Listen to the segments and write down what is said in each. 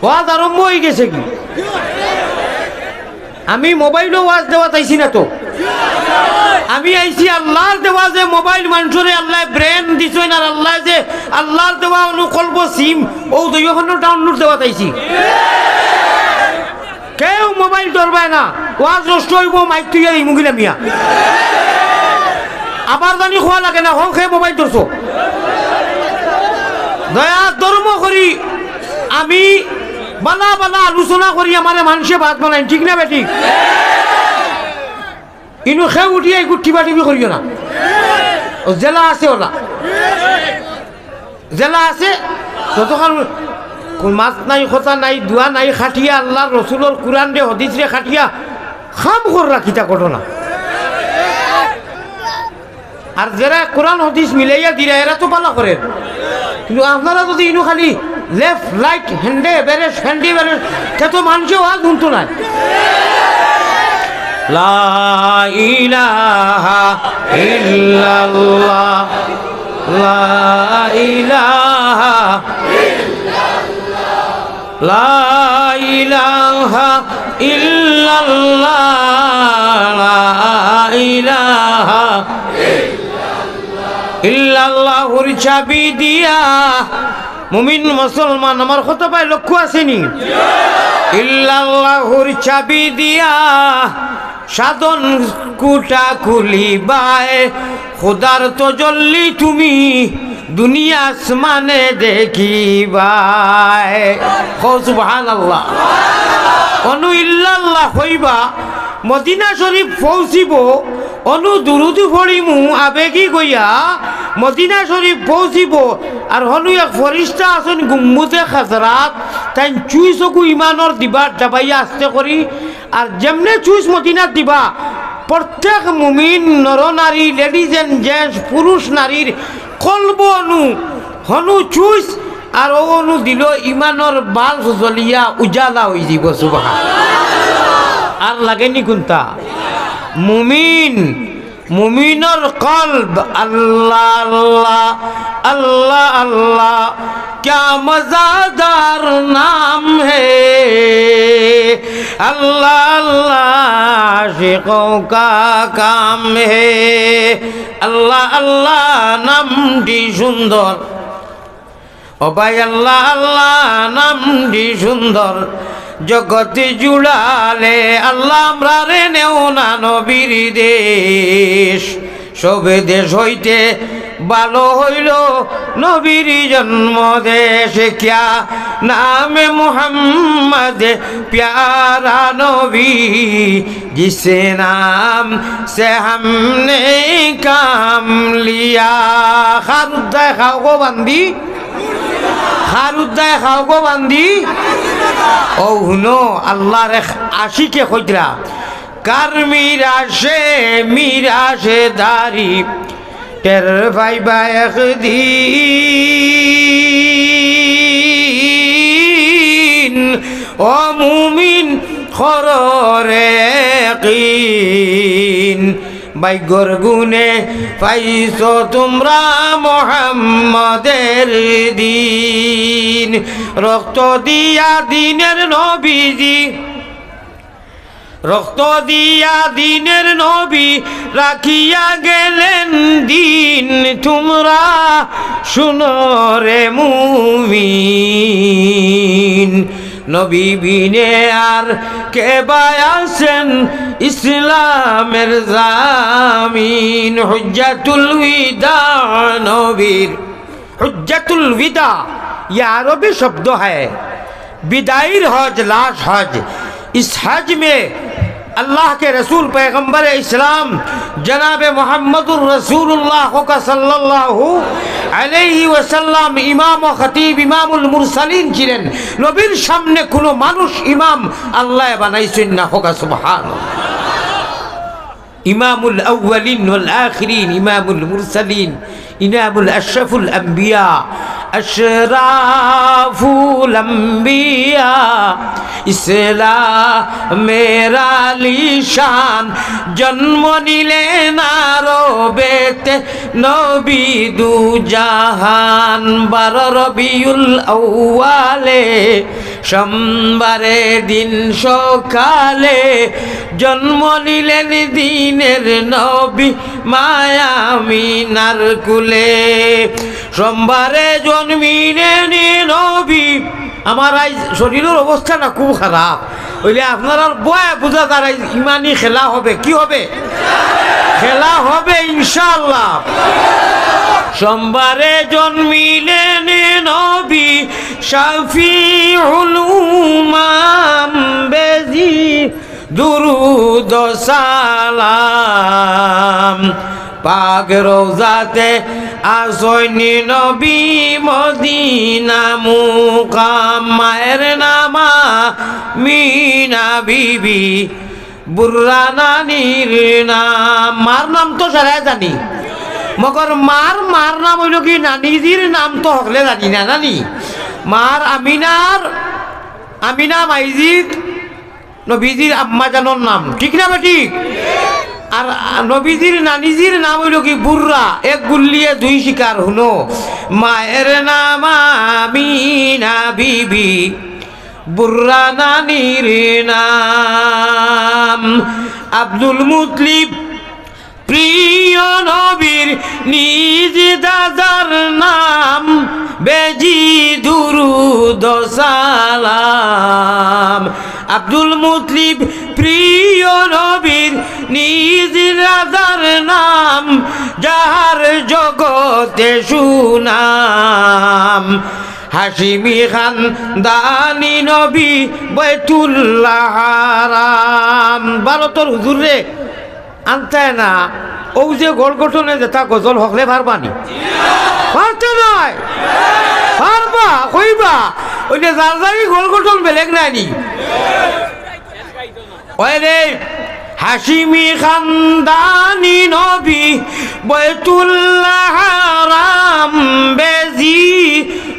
ওয়াজ আরম্ভ হয়ে গেছে কি? আমি মোবাইলও ওয়াজ দেওয়া চাইছি না তো, আমি আইছি আল্লাহর দেওয়া যে মোবাইল মানুষরে আল্লাহ ব্রেন দিছেন আর আল্লাহ যে আল্লাহর দেওয়া অনুকল্প সিম ও দুইখানে ডাউনলোড দেওয়া চাইছি। কেউ মোবাইল ধরবায় না, ওয়াজ নষ্ট হইব মাইক তুই মুগিলা মিয়া আবার জানি খোয়া লাগে না, হোক খেয়ে মোবাইল ধরছো। দয়া ধর্ম করি আমি বালা বালা আলোচনা করি আমার মানুষে ভাত বানাই, ঠিক না বেঠিক? ইনু খেয়ে উঠিয়ে টিপা টিপি করিও না। জেলা আছে ওরা, জেলা আছে যতক্ষণ মাছ নাই, কথা নাই, দোয়া নাই, খাটিয়া আল্লাহ রসুলোর কোরআন রে হদিস রে খাটিয়া খাম কর রাখিতা ঘটনা। আর যারা কোরআন হদিস মিলাইয়া দিরা এরা তো পালা করেন, কিন্তু আপনারা যদি ইনু খালি লেফট রাইট হ্যান্ডে বেরেস হ্যান্ডি বেরেস তে তো মানুষেও আজ শুনতো না। লা ইলাহা ইল্লাল্লাহ, লা ইলাহা ইল্লাল্লাহ, লা ইলাহা ইল্লাল্লাহ, লা ইলাহা ইল্লাল্লাহুর চাবি দিয়া মুমিন মুসলমান আমার কত ভাই লক্ষ্য আসেনি, ইল্লাল্লাহুর চাবি দিয়া সাধন কুটা খুলিবায়, খোদার তো জল্লি তুমি দুনিয়া আসমানে দেখিবায়। সুবহানাল্লাহ। অনু ইল্লাল্লাহ হইবা মদিনা শরীফ পৌঁছিব, অনু দুরুদু পড়িমু আবেগী গইয়া মদিনা শরীফ পৌঁছিব। আর হনু এক ফরিস্তা আছেন গুম্বুতে খাজরাত, তাই চুই চকু ইমানর দিবা দাবাইয়া আস্তে করি। আর যেমনে চুইস মদিনাত দিবা প্রত্যেক মুমিন নর নারী, লেডিজ এন্ড জেন্টস, পুরুষ নারীর কলব অনু হনু চুইস আর ও অনু দিল ইমানর বাল জ্বলিয়া উজালা হয়ে যাব। সুবহানাল্লাহ। আর লাগেনি কোনটা মুমিন, মুমিনর কলব আল্লাহ আল্লাহ আল্লাহ আল্লাহ क्या मज़ादार नाम है, अल्लाह अल्लाह आशिकों का काम है, अल्लाह अल्लाह नामটি সুন্দর। ও ভাই আল্লাহ আল্লাহ নামটি সুন্দর, জগতে জুড়ালে আল্লাহ আমরা রে নেও না নবীর দেশ। সবে দেশ হইতে ভালো হইল নবীর জন্ম দেশ, ক্যা নামে মুহাম্মদ প্যারা নবী, জিসে নাম সে हमने काम लिया। খারুদ্দায় খাও গো বান্দি, খারুদ্দায় খাও গো বান্দি। ও হুনো আল্লাহর আশিকে কইরা কার মিরাশে দারি টের ভাইবা একদিন, ও মুমিন খররে কিন, ভাগ্যর গুণে পাইছো তোমরা মুহাম্মাদের দিন। রক্ত দিয়া দিনের নবীজি, রক্ত দিয়া দিনের নবী রাখিয়া গেলেন দিন, তোমরা শুনো রে মুমিন। নবী বিনে আর কে বায়াছেন ইসলামের জামিন, হুজ্জাতুল বিদা নবীর। হুজ্জাতুল বিদা ये अरबी शब्द है, विदाईर हज लाश हज। इस हज में अल्लाह के रसूल पैगंबर इस्लाम जनाब मोहम्मदुर रसूलुल्लाह का सल्लल्लाहु अलैहि वसल्लम इमाम व खतीब इमामुल मुरसलिन छिलेन। नबीर सामने कोनो मानुष इमाम अल्लाह बानाइছেন না, হোকা সুবহানাল্লাহ। इमामुल अव्वलिन वल आखिरीन, इमामुल मुरसलिन, इमामुल अशरफुल अंबिया, अशराफुल अंबिया, इस्लामेर आलिशान जन्म निलेन आरबेते नबी दु জাহান। 12 রবিউল আউয়ালে সোমবারে দিন সকালে জন্ম নিলেন দিনের নবী মায়া আমিনার কুলে। সোমবারে জন্মিলেন নবী। আমার আজ শরীরের অবস্থাটা খুব খারাপ হইলে আপনারা বয় বোঝা তার ইমানি খেলা হবে। কি হবে? খেলা হবে ইনশাআল্লাহ। সোমবারে জন্মিলেন নবী শাফিউল উম্মাম বেজি দুরুদ সালাম। পাক রওজাতে আসইনি নবী মদিনা মুকাম। মায়ের নামা মিনা বিবি বুর্রা নানির নাম। মার নাম তো সারা জানি মগর মার নাম হইল কি নানিজির নাম তো হকলে জানি না। নানি মার আমিনা মাইজিদ নবীজির আম্মা জানোর নাম, ঠিক না ঠিক? আর নবীজির নানিজির নাম হইল কি বুর্রা। এক গুল্লিয়ে দুই শিকার হুনো। মায়ের নাম আমিনা বিবি বুর্রা নানির নাম। আব্দুল মুতলিব প্রিয় নবীর নিজ দাদার নাম বেজি দুরুদ সালাম। আব্দুল মুতলিব প্রিয় নবীর নিজ দাদার নাম যাহার জগতে সুনাম। হাশিমি খানদানি নবী বাইতুল্লাহ হারাম। ভারতের হুজুর রে আনতে না ও যে গোল গঠনে যেটা গজল হকলে পারবানি? পারতে নয়, পারবা কইবা। ওই যে যার যারি গোল গঠন বেলেগ নাইনি। ওই রে হাশিমি খানদানি নবী বাইতুল্লাহ হারাম বেজি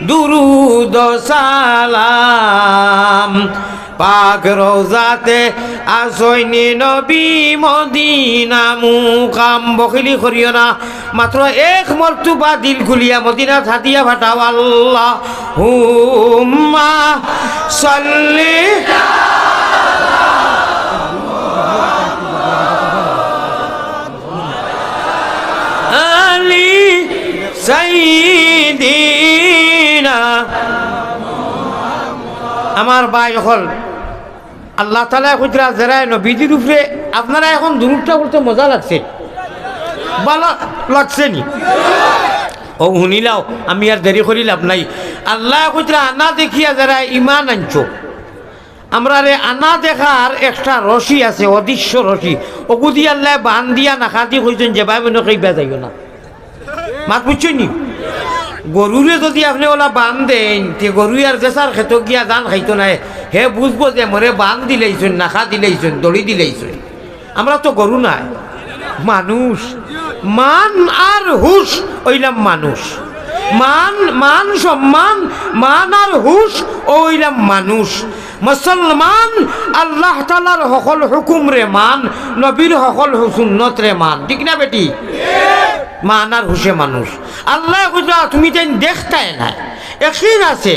দুরুদ সালাম। পাক রওজাতে আসইনি নবী মদিনা মুকাম। বখিলি করিও না, মাত্র এক মর্তুবা দিল খুলিয়া মদিনা হাতিয়া ফাটাও। আল্লাহুম্মা সাল্লি আলি সাইয়্যিদিনা। আমার ভাই হল আল্লাহ তাআলা কইরা যারা নবীজির উপরে আপনারা এখন দুরূদটা করতে মজা লাগছে, ভালো লাগছে নি? ও শুনিলাও, আমি আর দেরি করি লাভ নাই। আল্লাহ কইরা আনা দেখিয়া যারা ইমান আনছো, আমরা রে আনা দেখার একটা রশি আছে, অদৃশ্য রশি। ওগুদি আল্লাহ বান দিয়া নাখাতি কইছেন যে ভাই মনে কইবা যাইও না। মাত বুঝছেন নি? গরুরে যদি আপনি ওলা বান দেন তে গরু আর দেশার খেত গিয়া গান খাইতো না, হে বুঝবো যে মরে বান দিলেইছেন, নাখা দিলেইছেন, দড়ি দিলেইছেন। আমরা তো গরু নাই, মানুষ। মান আর হুশ ওইলাম মানুষ। মান সম্মান, মান আর হুশ ওইলাম মানুষ। মুসলমান আল্লাহ তাআলার সকল হুকুম রে মান, নবীর সকল সুন্নত রে মান, ঠিক না বেটি? মান আর হুশে মানুষ। আল্লাহ কইরা তুমি তাই দেখতাই না, একদিন আছে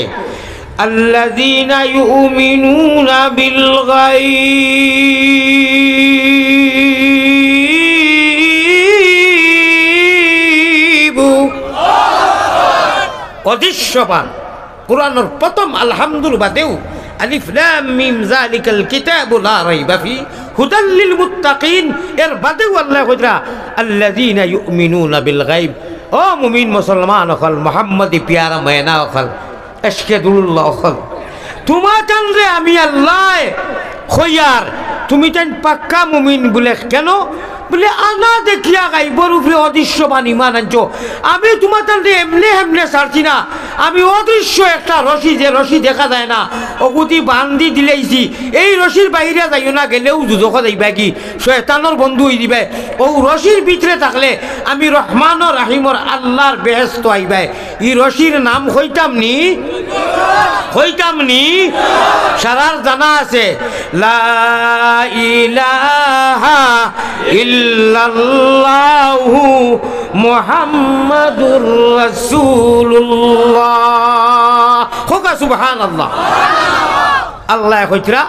আল্লাযীনা ইউমিনুনা বিল গায়ব। অদৃশ্যবান কুরআনের প্রথম আলহামদুল বাদেও আলিফ লাম মিম যালিকাল কিতাবু লা রাইবা ফি হুদাল লিল মুত্তাকিন এর বাদেও আল্লাহ কইরা আল্লাযীনা ইউমিনুনা বিল গায়ব। ও মুমিন মুসলমান হল, মুহাম্মদি পিয়ারা ময়না হল, আশহাদুল্লাহ হল, তোমার জানরে আমি আল্লাহ খয়ার, তুমি তাই পাক্কা মুমিন বলে কেন? বলে আনা দেখিয়া গাইবর উপরে অদৃশ্যবান ইমান আনছো। আমি তোমার তাহলে এমনি এমনি ছাড়ছি না, আমি অদৃশ্য একটা রশি, যে রশি দেখা যায় না, অগুতি বান্ধি দিলেইছি। এই রশির বাহিরে যাইও না, গেলেও দুজক যাইবা কি শয়তানোর বন্ধু হয়ে দিবে। ও রশির ভিতরে থাকলে আমি রহমান ও রাহিমর আল্লাহর বেহেস্ত আইবে। এই রশির নাম হইতাম নি সারার জানা আছে, লা ইলাহা ইল্লাল্লাহু মুহাম্মাদুর রাসূলুল্লাহ। হোক সুবহানাল্লাহ। আল্লাহ কইতরা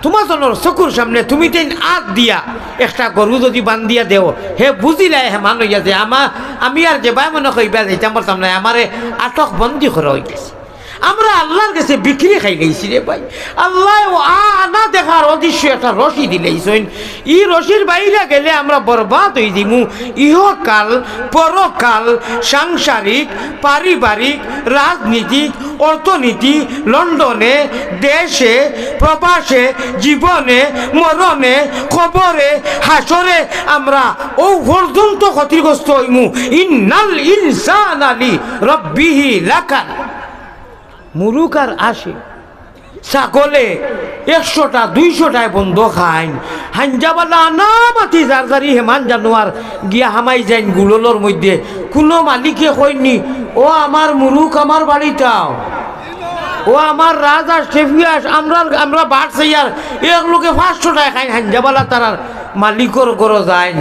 তোমার জনের চকুর সামনে তুমি তেন আগ দিয়া একটা গরু যদি বান্ধিয়া দেও হে বুঝিলাই হে মানুষ যে আমি আর যে ভাই মনে কইবা যাইতাম পারতাম না, আমারে আটক বন্দি করা হয়ে গেছে। আমরা আল্লাহর কাছে বিক্রি খাই গেছি রে ভাই। আল্লাহ আনা দেখার অদৃশ্য একটা রশি দিলেইছেন, ই রশির বাইরে গেলে আমরা বরবাদ হয়ে দিমু। ইহকাল পরকাল, সাংসারিক, পারিবারিক, রাজনীতিক, অর্থনীতি, লন্ডনে, দেশে, প্রবাসে, জীবনে, মরণে, খবরে, হাসরে আমরা ও পর্যন্ত ক্ষতিগ্রস্ত হইমু। ইন্নাল ইনসানা লি রাব্বিহি লাকান। মুরুক আর আসে ছাগলে 100টা 200টায় বন্ধ খাইন, হাঞ্জাবালা নামাতি জারজারি হেমান জানোয়ার গিয়া হামাই যাইন গুললোর মধ্যে। কোনো মালিকে কইনি ও আমার মুরুক আমার বাড়িটাও, ও আমার রাজা শেফিয়াস আমরা বাড়ছে আর এক লোকে 500 টাকা খাইন, হাঞ্জাবালা তারার মালিকর গরো যাইন।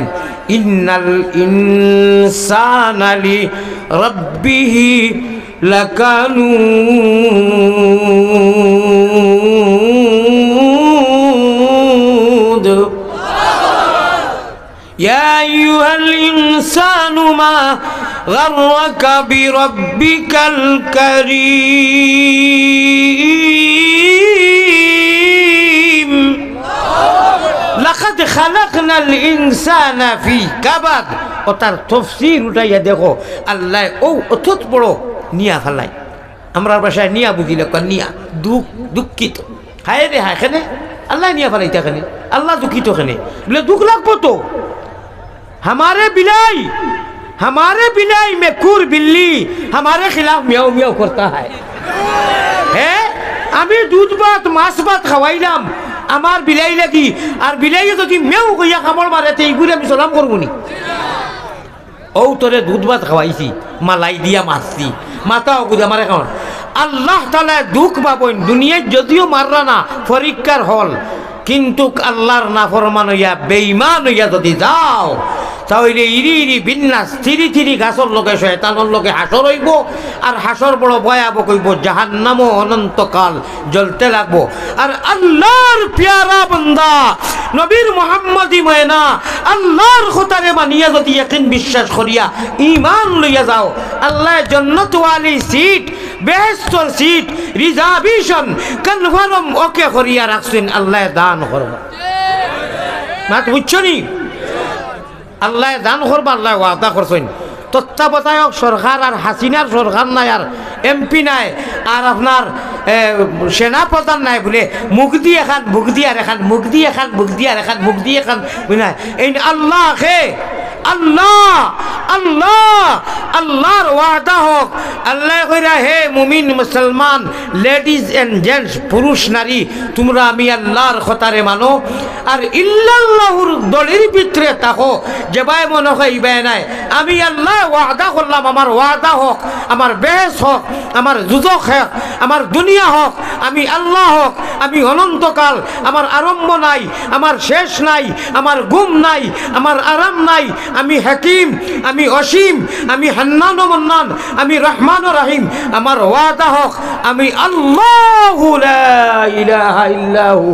ইন্নাল ইনসানা লি রাব্বিহি লাকানুদ। ইয়া আইয়ুহাল ইনসানু মা গাররাকা বিরাব্বিকাল কারীম। লাকাদ খালাকনাল ইনসানা ফি কাবাদ। ও তার তফসির উঠাইয়া দেখো আল্লাহ ও অথত বড় নিয়া ফেলাই। আমরা বাসায় নিয়া বুঝিলে নিয়া দুঃখিত হায় রে হায় এখানে আল্লাহ নিয়া ফেলাইতে এখানে আল্লাহ দুঃখিত এখানে বলে দুঃখ লাগবো তো। हमारे बिलाई में कुर बिल्ली हमारे खिलाफ म्याऊ म्याऊ करता है। আমি দুধ ভাত মাছ ভাত খাওয়াইলাম আমার বিলাই লাগি, আর বিলাই যদি মেউ কইয়া খাবার মারে এইগুলি আমি সালাম করবো নি? ও তোরে দুধ ভাত খাওয়াইছি, মালাই দিয়া মারছি, মাথা অগুদ আমার এখন আল্লাহ তাআলা দুঃখ পাবেন। দুনিয়ায় যদিও মাররা না পরীক্ষার হল, কিন্তু আল্লাহর নাফরমান হইয়া বেঈমান হইয়া যদি যাও তাহলে ইরি ইরি বিন্যাস থিরি থিরি গাছর লোকে শয়তানের লোকে হাসর হইব, আর হাসর বড় ভয়াবহ কইব, জাহান্নামও অনন্তকাল জ্বলতে লাগবো। আর আল্লাহর প্যারা বান্দা নবীর মুহাম্মদী ময়না আল্লাহর খতারে মানিয়া যদি ইয়াকিন বিশ্বাস করিয়া ঈমান লইয়া যাও, আল্লাহ জান্নাত ওয়ালি সিট, বেহেশতর সিট, রিজার্ভেশন কনফার্ম ওকে করিয়া রাখছেন। আল্লাহ দান করবা না, বুঝছো নি? আল্লাহ দান করবা, আল্লাহ ওয়াদা করছেন। তত্ত্বাবধায়ক সরকার আর হাসিনার সরকার নাই, আর এমপি নাই, আর আপনার সেনাপ্রধান নাই বলে মুখ দিয়ে খান মুখ দিয়ে আর এখান মুখ দিয়ে খান মুখ দিয়ে আর এখান মুখ দিয়ে খান বুঝলেন? এই আল্লাহ খে আল্লাহ আল্লাহ আল্লাহর ওয়াদা হোক। আল্লাহ কইরা হে মুমিন মুসলমান লেডিজ এন্ড জেন্টস, পুরুষ নারী, তোমরা আমি আল্লাহর খতারে মানো আর ইল্লাল্লাহুর দলের ভিতরে থাকো। যে ভাই মনে হইবে নাই আমি আল্লাহ ওয়াদা করলাম, আমার ওয়াদা হোক, আমার বেহেস হোক, আমার যুজক হোক, আমার দুনিয়া হোক, আমি আল্লাহ হোক, আমি অনন্তকাল, আমার আরম্ভ নাই, আমার শেষ নাই, আমার গুম নাই, আমার আরাম নাই, আমি হাকিম, আমি অসীম, আমি হান্নান ও মান্নান, আমি রহমান ও রাহিম। আমার ওয়াদা হোক আমি আল্লাহু লা ইলাহা ইল্লাহু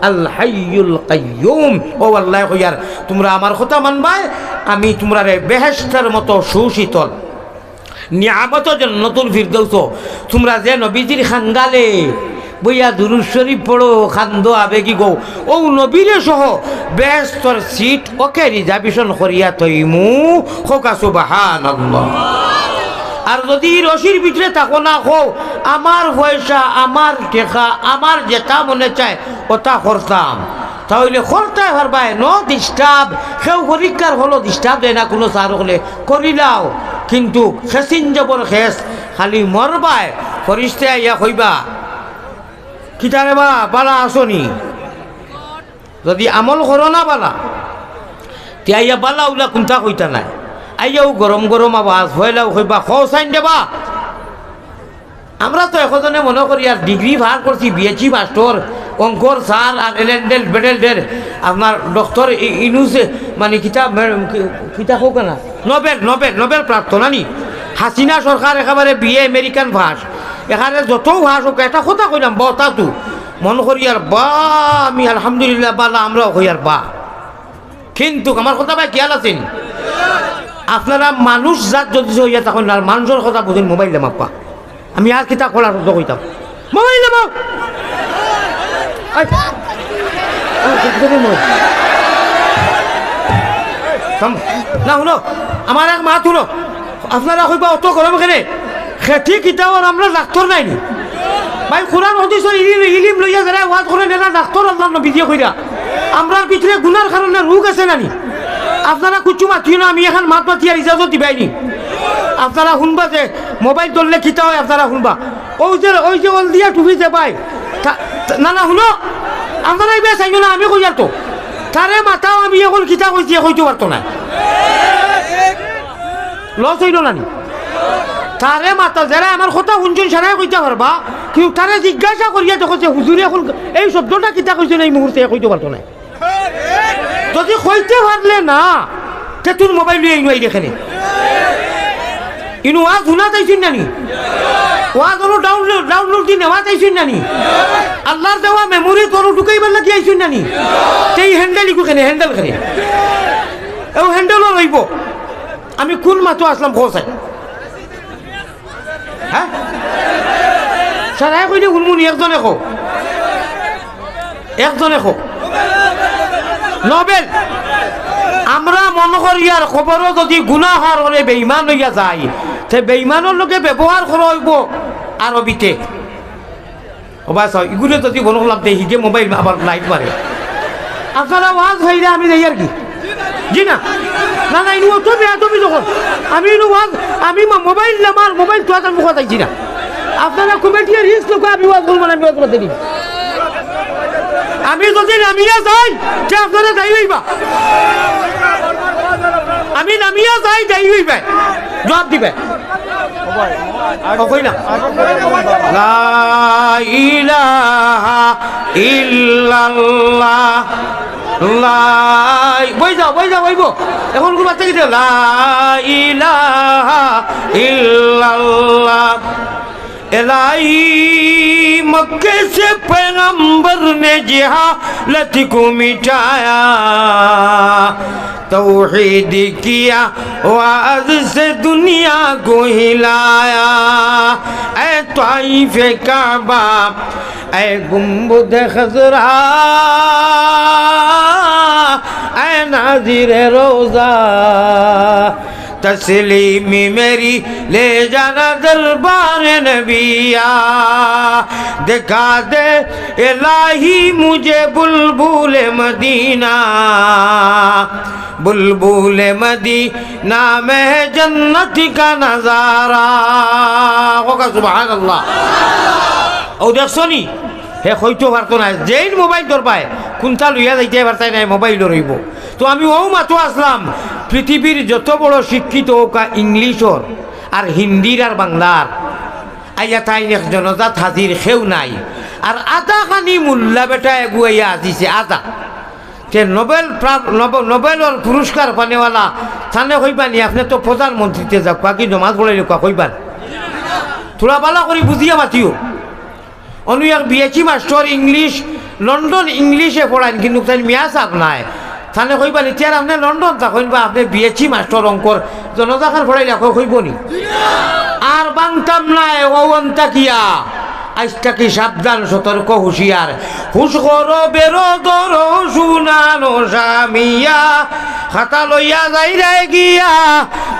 আল হাইয়ুল কাইয়ুম। ও আল্লাহ কইয়ার তোমরা আমার কথা মানবাই, আমি তোমরা বেহেশতের মতো সুশীতল নিয়ামত জান্নাতুল ফিরদৌস তোমরা যে নবীজির খাঙ্গালে বইয়া দুরূদ শরীফ পড়ো, খান্দো আবেগি গো, ও নবীরে সহ বেহেশতর সিট ওকে রিজার্ভেশন করিয়া তৈমু। খোকা সুবহানাল্লাহ। আর যদি রশির ভিতরে থাকো না হো, আমার পয়সা, আমার টেকা, আমার যেটা মনে চায় ওটা করতাম, তাহলে করতে পারবাই। নো ডিস্টার্ব, কেউ পরীক্ষার হলো ডিস্টার্ব দেয় না কোনো সার হলে করিলাও, কিন্তু খেসিন জবর খেস খালি মরবায় ফরিস্তে ইয়া হইবা কিতারে বা বালা আসনি, যদি আমল করো না বালা তিয়া ইয়া বালা উলা কোনটা কইতা নাই, আইয়াও গরম গরম আওয়াজ হইলাও হইবা খসাইন দেবা। আমরা তো এখজনে মনে করি আর ডিগ্রি ভার করছি, বিএসসি মাস্টর, অঙ্কর স্যার, আর এলেন্ডেল বেডেলডের আপনার ডক্টর ইনুসে মানে কিতাব কিতাব হোক না নোবেল নোবেল নোবেল প্রাপ্ত নানি হাসিনা সরকার একেবারে বিয়ে আমেরিকান ভাস এখানে যত ভাস হোক একটা কথা কইলাম বতাতু মন করি আর বা আমি আলহামদুলিল্লাহ বালা আমরাও কই আর বা কিন্তু আমার কথা ভাই খেয়াল আছেন আপনারা মানুষ জাত যদি হইয়া তখন আর মানুষের কথা বুঝেন মোবাইল মাপ্পা আমি আর কিতা খোলার শব্দ কইতাম মোবাইল না শুনো আমার এক মাত শুনো আপনারা কইবা অত গরম কেনে খেতি কিতাবর আমরা ডাক্তার নাইনি ভাই কোরআন হাদিসের ইলিম লইয়া যারা ওয়াজ করে না ডাক্তার আল্লাহ নবী দিয়ে কইরা আমরার ভিতরে গুনার কারণে রোগ আছে নানি আপনারা কুচু মাতিও না আমি এখন মাত মাতিয়ার ইজাজত দিবাইনি আপনারা শুনবা যে মোবাইল ধরলে খিতা হয় আপনারা শুনবা ওই যে ওল দিয়া টুপি যে পাই না না শুনো আপনারা এইবার চাইও না আমি কই আর তো তারে মাতাও আমি এখন খিতা কইছি কইতে পারতো না লস হইল নানি তারে মাতা যারা আমার কথা শুনছেন সারাই কইতে পারবা কিন্তু তারে জিজ্ঞাসা করিয়া দেখো যে হুজুরে এখন এই শব্দটা কিতা কইছেন এই মুহূর্তে কইতে পারতো না যদি কইতে পারলে না তে তোর মোবাইল নিয়ে আইনো এখানে ইনু ওয়াজ শুনা চাইছেন নানি ওয়াজ হলো ডাউনলোড দিয়ে নেওয়া চাইছেন নানি আল্লাহর দেওয়া মেমোরি তোর ঢুকাইবার লাগি আইছেন নানি সেই হ্যান্ডেল ইকু কেনে হ্যান্ডেল কেনে ও হ্যান্ডেলও রইব আমি কোন মাতো আসলাম খোঁচাই হ্যাঁ সারাই কইলে শুনমুনি একজনে খো নোবেল আমরা মনে করি আর খবরও যদি গুনাহার হলে বেঈমান হইয়া যায় সে বেঈমানের লোকে ব্যবহার করা হইব আরবিতে অবাস এগুলো যদি মনে করলাম দেখি যে মোবাইল আবার লাইট মারে আপনারা ওয়াজ হইলে আমি যাই আর কি জি না না না ইনু তো বেয়া তুমি যখন আমি ইনু ওয়াজ আমি মোবাইল আমার মোবাইল তো আমি কথা চাইছি না আপনারা কমিটির রিস্ক লোক আমি ওয়াজ করবো না আমি ওয়াজ করতে দিই আমি যদি নামিয়া যাই যে আপনারা যাই হইবা আমি নামিয়া যাই যাই হইবে জবাব দিবে কই না লা ইলাহা ইল্লাল্লাহ লাই বই যাও এখন কোন বাচ্চা গেছে লা ইলাহা ইল্লাল্লাহ इलाही मक्के से पैगंबर ने जहालत को मिटाया तौहीद किया वाज से दुनिया को हिलाया ऐ ताइफ काबा ऐ गुंबद खजरा ऐ नाज़िर रोज़ा तस्लीमी मेरी ले जाना दरबार नबिया दिखा दे इलाही मुझे बुलबुल मदीना बुलबुल मदीना में जन्नत का नजारा होगा सुभान अल्लाह और देख सोनी হে হইতো পারতো না যেই মোবাইল তোর পায় কোনটা লইয়া যাইতে পারতাই নাই মোবাইল রইব তো আমি ও মাতো আসলাম পৃথিবীর যত বড় শিক্ষিত হোকা ইংলিশর আর হিন্দির আর বাংলার আইয়া তাই জনজাত হাজির খেউ নাই আর আধা খানি মোল্লা বেটা এগুয়াইয়া আসিছে আধা যে নোবেলের পুরস্কার পানেওয়ালা থানে কইবানি আপনি তো প্রধানমন্ত্রীতে যাক বাকি নমাজ পড়াইলে কইবান থোড়া বালা করে বুঝিয়া মাতিও অনু এক বিএচি মাস্টার ইংলিশ লন্ডন ইংলিশে পড়ান কিন্তু তাই মিয়া সাপ নাই থানে কইবা নিতিয়ার আপনি লন্ডন থাকেন বা আপনি বিএচি মাস্টার অঙ্কর জনতাখান পড়াইলে কইব নি আর বাংতাম নাই ওন্তা কিয়া আজটা কি সাবধান সতর্ক হুঁশিয়ার হুশ করো বেরো ধরো শুনানো সামিয়া খাতা লইয়া যাই রে গিয়া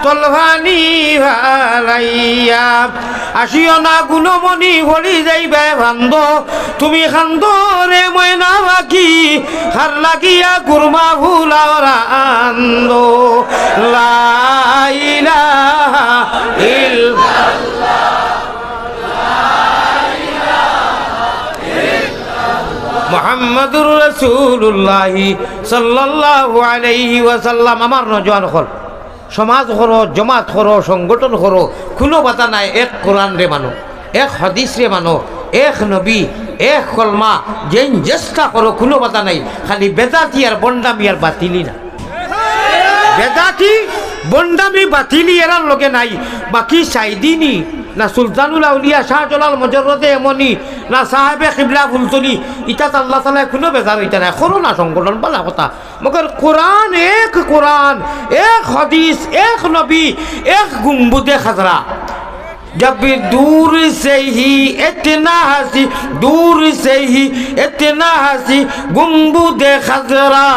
তলভানি ভালাইয়া আসিও না গুণমণি ভরি যাইবে ভান্দ তুমি খান্দ রে ময়না বাকি হার লাগিয়া কুরমা ভুলাওরা আন্দ লা ইলাহা ইল্লাল্লাহ মুহাম্মাদুর রাসূলুল্লাহ সাল্লাল্লাহু আলাইহি ওয়াসাল্লাম আমার নজওয়ান হল সমাজ করো জমাত করো সংগঠন করো কোনো বাতা নাই এক কোরআন রে মানো এক হাদিস রে মানো এক নবী এক কলমা যেন চেষ্টা করো কোনো বাতা নাই খালি বেদাতি আর বন্ডামি আর বাতিলি না বেদাতি বন্ডামি বাতিলি এরার লোকে নাই বাকি সাইদিনী না সুলতানুল আউলিয়া শাহ জলাল মজরতে এমনি না সাহেবে কিবলা ফুলতলি ইটাত আল্লাহ তাআলা কোনো বেজার হইতা না করোনা সংগঠন বলা কথা মগর কোরআন এক হাদিস এক নবী এক গুম্বুদে খাজরা जब भी दूर से ही इतना हंसी दूर से ही इतना हंसी गुम्बुदे खजरा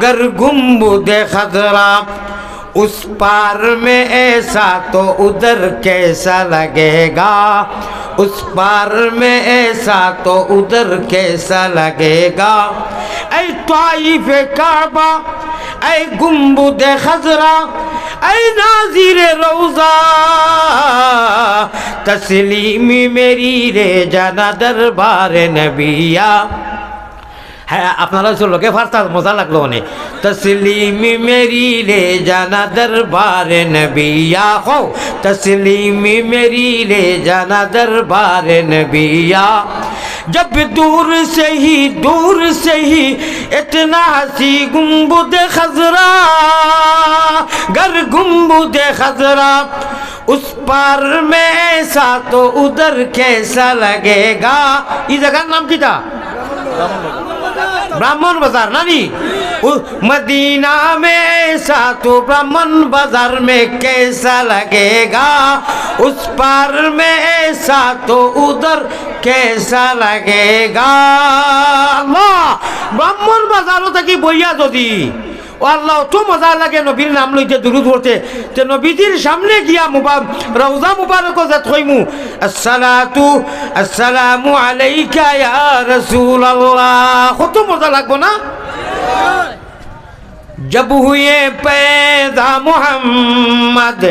गर गुम्बुदे खजरा उस पार में ऐसा तो उधर कैसा लगेगा उस पार में ऐसा तो उधर कैसा लगेगा ऐ ताइफ काबा ऐ गुम्बुद खजरा ऐ नाज़िर रोज़ा तस्लीमी मेरी रे जाना दरबार नबिया है আপনারা লোকে ফারতা মজা লাগলো অনেক তসলিমি মেরি লে জানা দরবার নবিয়া हो तस्लीमी मेरी ले जाना दरबार नबिया जब दूर से ही इतना हंसी गुम्बुद खजरा गर गुम्बुद खजरा उस पार में ऐसा तो उधर कैसा लगेगा इस जगह नाम की था ब्राह्मण बाजार नानी मदीना में ऐसा तो ब्राह्मण बाजार में कैसा लगेगा उस पार में ऐसा तो उधर कैसा लगेगा अल्लाह ब्राह्मण बाजार थी बइया যদি ও আল্লাহ তো মজা লাগে নবীর নাম লইতে দুরূদ পড়তে তে নবীজির সামনে গিয়া রওজা মুবারক জাত কইমু আসসালামু আলাইকা ইয়া রাসূলুল্লাহ কত মজা লাগবো না जब हुए पैदा मोहम्मद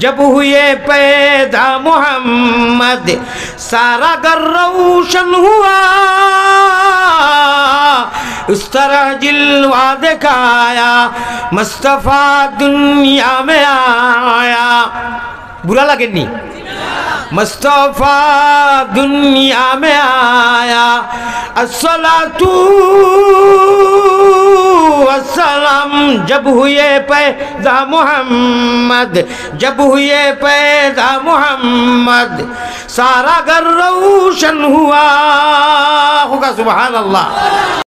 जब हुए पैदा मोहम्मद सारा घर रोशन हुआ उस तरह जिलवा दिखाया मुस्तफा दुनिया में आया बुरा लगे नहीं मुस्तफा दुनिया में आया अस्सलातु अस्सलाम जब हुए पैदा मोहम्मद जब हुए पैदा मोहम्मद सारा घर रोशन हुआ होगा सुभान अल्लाह।